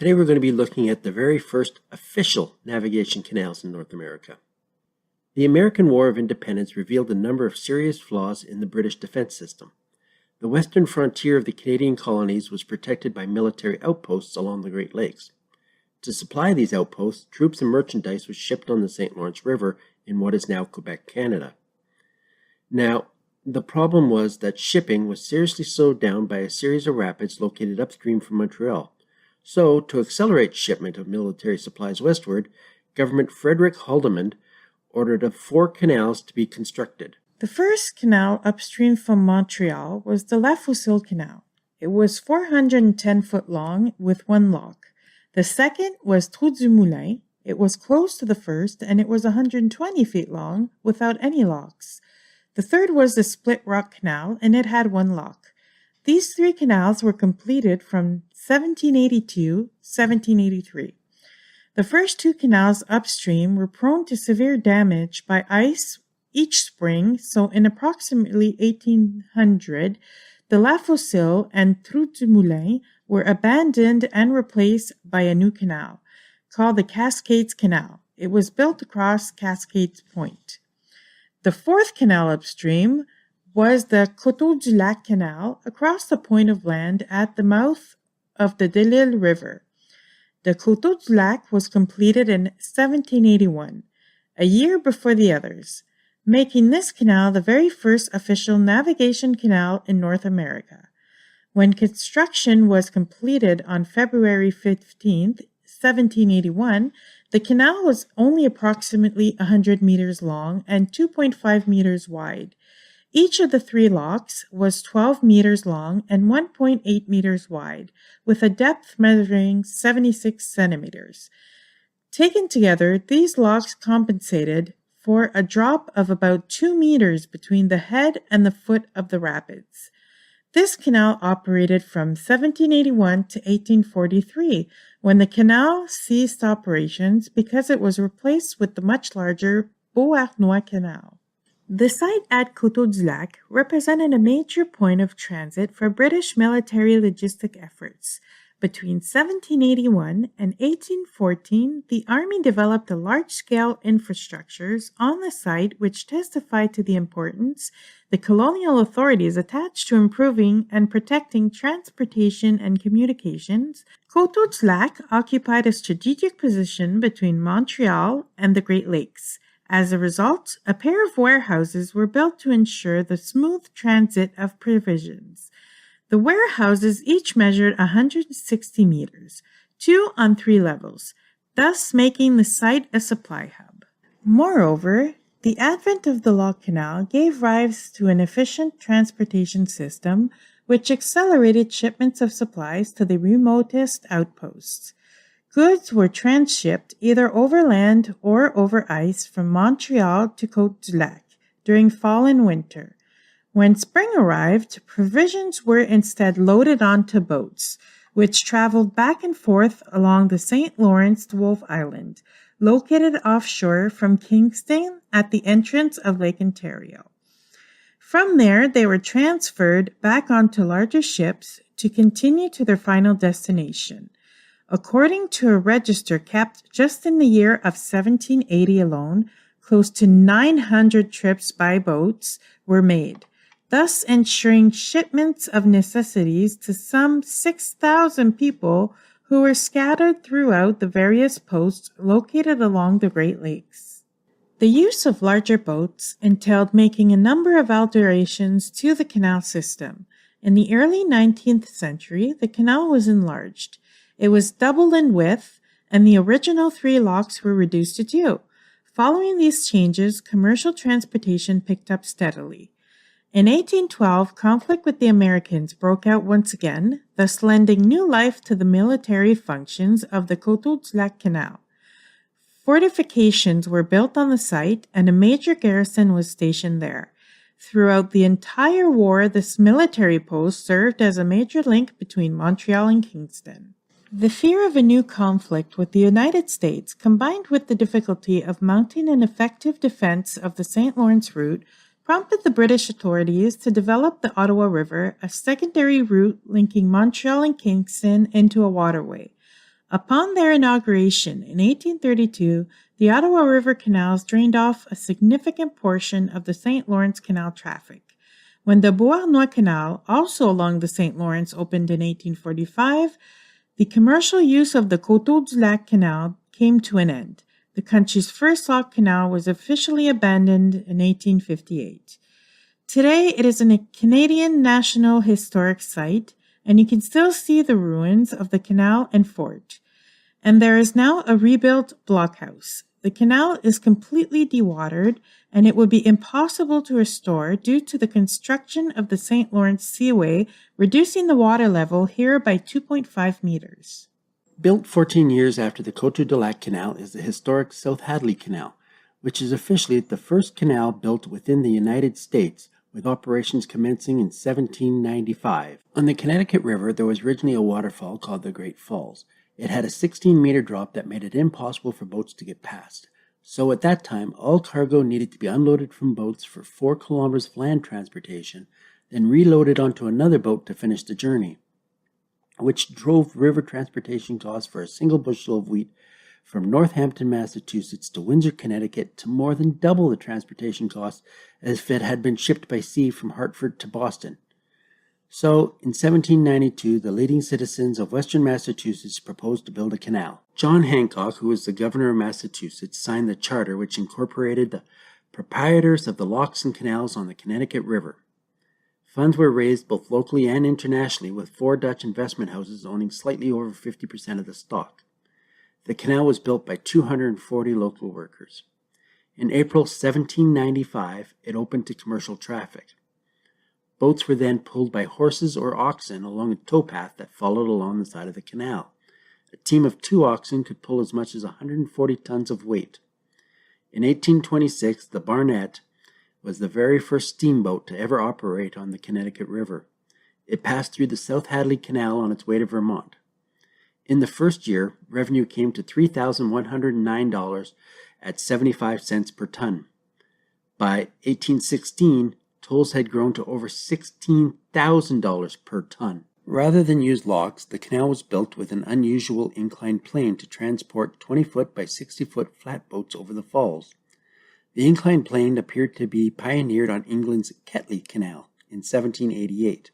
Today we're going to be looking at the very first official navigation canals in North America. The American War of Independence revealed a number of serious flaws in the British defense system. The western frontier of the Canadian colonies was protected by military outposts along the Great Lakes. To supply these outposts, troops and merchandise was shipped on the St. Lawrence River in what is now Quebec, Canada. Now, the problem was that shipping was seriously slowed down by a series of rapids located upstream from Montreal. So, to accelerate shipment of military supplies westward, Governor Frederick Haldimand ordered 4 canals to be constructed. The first canal upstream from Montreal was the La Fossile Canal. It was 410 foot long with 1 lock. The second was Trou du Moulin. It was close to the first, and it was 120 feet long without any locks. The third was the Split Rock Canal, and it had 1 lock. These 3 canals were completed from 1782 to 1783. The first 2 canals upstream were prone to severe damage by ice each spring, so in approximately 1800, the La Fossile and Trou du Moulin were abandoned and replaced by a new canal, called the Cascades Canal. It was built across Cascades Pointe. The 4th canal upstream was the Coteau Du Lac Canal across the point of land at the mouth of the Delaware River. The Coteau Du Lac was completed in 1781, a year before the others, making this canal the very first official navigation canal in North America. When construction was completed on February 15, 1781, the canal was only approximately 100 meters long and 2.5 meters wide. Each of the 3 locks was 12 meters long and 1.8 meters wide, with a depth measuring 76 centimeters. Taken together, these locks compensated for a drop of about 2 meters between the head and the foot of the rapids. This canal operated from 1781 to 1843, when the canal ceased operations because it was replaced with the much larger Beauharnois Canal. The site at Coteau du Lac represented a major point of transit for British military logistic efforts. Between 1781 and 1814, the Army developed a large-scale infrastructures on the site which testified to the importance the colonial authorities attached to improving and protecting transportation and communications. Coteau du Lac occupied a strategic position between Montreal and the Great Lakes. As a result, a pair of warehouses were built to ensure the smooth transit of provisions. The warehouses each measured 160 meters, 2 on 3 levels, thus making the site a supply hub. Moreover, the advent of the Log Canal gave rise to an efficient transportation system which accelerated shipments of supplies to the remotest outposts. Goods were transshipped either overland or over ice from Montreal to Coteau du Lac during fall and winter. When spring arrived, provisions were instead loaded onto boats, which traveled back and forth along the St. Lawrence to Wolfe Island, located offshore from Kingston at the entrance of Lake Ontario. From there, they were transferred back onto larger ships to continue to their final destination. According to a register kept just in the year of 1780 alone, close to 900 trips by boats were made, thus ensuring shipments of necessities to some 6,000 people who were scattered throughout the various posts located along the Great Lakes. The use of larger boats entailed making a number of alterations to the canal system. In the early 19th century, the canal was enlarged. It was doubled in width, and the original 3 locks were reduced to 2. Following these changes, commercial transportation picked up steadily. In 1812, conflict with the Americans broke out once again, thus lending new life to the military functions of the Coteau du Lac Canal. Fortifications were built on the site, and a major garrison was stationed there. Throughout the entire war, this military post served as a major link between Montreal and Kingston. The fear of a new conflict with the United States, combined with the difficulty of mounting an effective defense of the St. Lawrence route, prompted the British authorities to develop the Ottawa River, a secondary route linking Montreal and Kingston into a waterway. Upon their inauguration in 1832, the Ottawa River canals drained off a significant portion of the St. Lawrence Canal traffic. When the Beauharnois Canal, also along the St. Lawrence, opened in 1845, the commercial use of the Coteau Du Lac Canal came to an end. The country's first lock canal was officially abandoned in 1858. Today, it is a Canadian National Historic Site, and you can still see the ruins of the canal and fort. And there is now a rebuilt blockhouse. The canal is completely dewatered, and it would be impossible to restore due to the construction of the St. Lawrence Seaway, reducing the water level here by 2.5 meters. Built 14 years after the Coteau Du Lac Canal is the historic South Hadley Canal, which is officially the first canal built within the United States, with operations commencing in 1795. On the Connecticut River, there was originally a waterfall called the Great Falls. It had a 16-meter drop that made it impossible for boats to get past. So at that time, all cargo needed to be unloaded from boats for 4 kilometers of land transportation, then reloaded onto another boat to finish the journey, which drove river transportation costs for a single bushel of wheat from Northampton, Massachusetts to Windsor, Connecticut to more than double the transportation costs as if it had been shipped by sea from Hartford to Boston. So, in 1792, the leading citizens of western Massachusetts proposed to build a canal. John Hancock, who was the governor of Massachusetts, signed the charter which incorporated the proprietors of the locks and canals on the Connecticut River. Funds were raised both locally and internationally, with 4 Dutch investment houses owning slightly over 50% of the stock. The canal was built by 240 local workers. In April 1795, it opened to commercial traffic. Boats were then pulled by horses or oxen along a towpath that followed along the side of the canal. A team of 2 oxen could pull as much as 140 tons of weight. In 1826, the Barnett was the very first steamboat to ever operate on the Connecticut River. It passed through the South Hadley Canal on its way to Vermont. In the first year, revenue came to $3,109 at 75 cents per ton. By 1816, tolls had grown to over $16,000 per ton. Rather than use locks, the canal was built with an unusual inclined plane to transport 20-foot by 60-foot flatboats over the falls. The inclined plane appeared to be pioneered on England's Hadley Canal in 1788.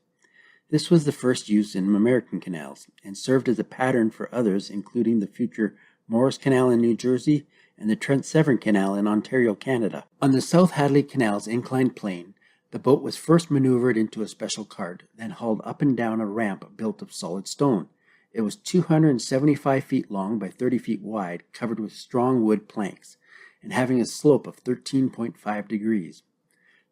This was the first use in American canals and served as a pattern for others, including the future Morris Canal in New Jersey and the Trent Severn Canal in Ontario, Canada. On the South Hadley Canal's inclined plane, the boat was first maneuvered into a special cart, then hauled up and down a ramp built of solid stone. It was 275 feet long by 30 feet wide, covered with strong wood planks, and having a slope of 13.5 degrees.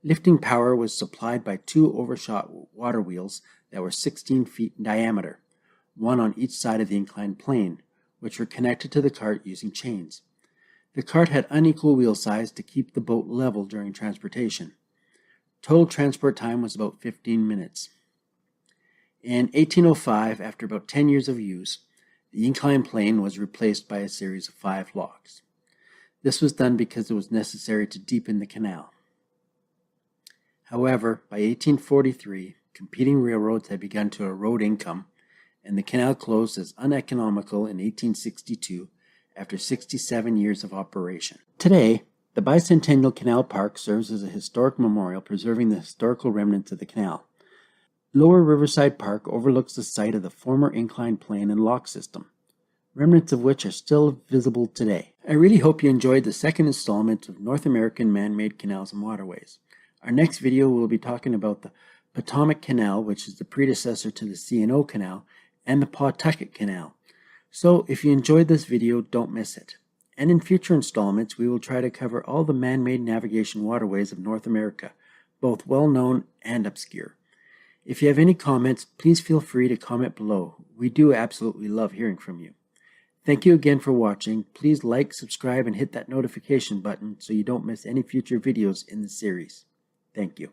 Lifting power was supplied by 2 overshot water wheels that were 16 feet in diameter, one on each side of the inclined plane, which were connected to the cart using chains. The cart had unequal wheel size to keep the boat level during transportation. Total transport time was about 15 minutes. In 1805, after about 10 years of use, the inclined plane was replaced by a series of 5 locks. This was done because it was necessary to deepen the canal. However, by 1843, competing railroads had begun to erode income, and the canal closed as uneconomical in 1862 after 67 years of operation. Today, the Bicentennial Canal Park serves as a historic memorial preserving the historical remnants of the canal. Lower Riverside Park overlooks the site of the former inclined plane and lock system, remnants of which are still visible today. I really hope you enjoyed the second installment of North American Man-Made Canals and Waterways. Our next video will be talking about the Potomac Canal, which is the predecessor to the C&O Canal, and the Pawtucket Canal. So if you enjoyed this video, don't miss it. And in future installments, we will try to cover all the man-made navigation waterways of North America, both well-known and obscure. If you have any comments, please feel free to comment below. We do absolutely love hearing from you. Thank you again for watching. Please like, subscribe, and hit that notification button so you don't miss any future videos in the series. Thank you.